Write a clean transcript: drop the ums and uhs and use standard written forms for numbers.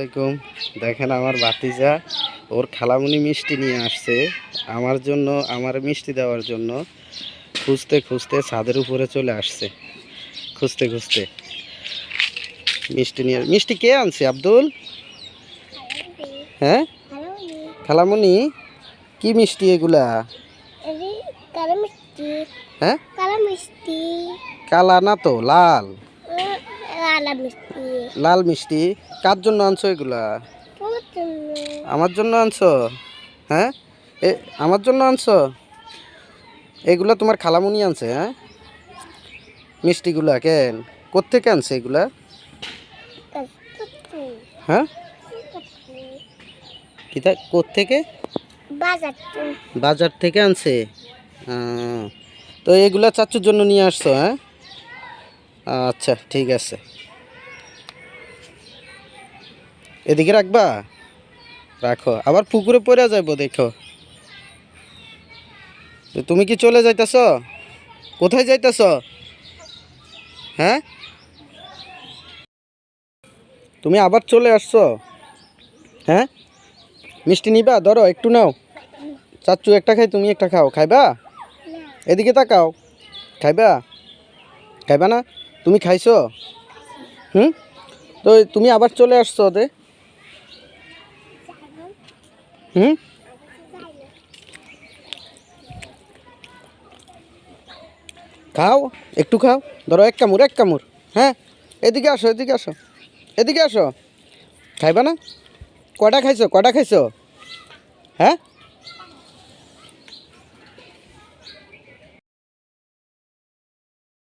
আসসালামাইকুম। দেখেন আমার ভাতিজা ওর খালামুনি মিষ্টি নিয়ে আসছে আমার জন্য, আমার মিষ্টি দেওয়ার জন্য। খুঁজতে খুঁজতে ছাদের উপরে চলে আসছে, খুঁজতে খুঁজতে মিষ্টি নিয়ে। মিষ্টি কে আনছে আব্দুল? হ্যাঁ খালামুনি, কি মিষ্টি এগুলা? হ্যাঁ কালা না তো, লাল। লাল মিষ্টি কার জন্য আনছো এগুলা? আমার জন্য আনছো? হ্যাঁ আমার জন্য আনছো? এগুলা তোমার খালামুনি আনছে? হ্যাঁ মিষ্টিগুলা কেন, কোত্থেকে আনছে এগুলা? হ্যাঁ কিতা কোত্থেকে? বাজার থেকে আনছে। তো এগুলা চাচুর জন্য নিয়ে আসছো? হ্যাঁ আচ্ছা ঠিক আছে, এদিকে রাখবা, রাখো, আবার পুকুরে পড়ে যাবো দেখো। তো তুমি কি চলে যাইতেছ? কোথায় যাইতেছ? হ্যাঁ তুমি আবার চলে আসছো? হ্যাঁ মিষ্টি নিবা? ধরো একটু নাও, চাচু একটা খাই, তুমি একটা খাও। খাইবা? এদিকে তাকাও, খাইবা? খাইবা না? তুমি খাইছো? তো তুমি আবার চলে আসছো ওদের? খাও, একটু খাও, ধরো এক কামড়, এক কামড়। হ্যাঁ এদিকে আসো, এদিকে আসো, এদিকে আসো। খাইবা না? কটা খাইছো, কটা খাইছো? হ্যাঁ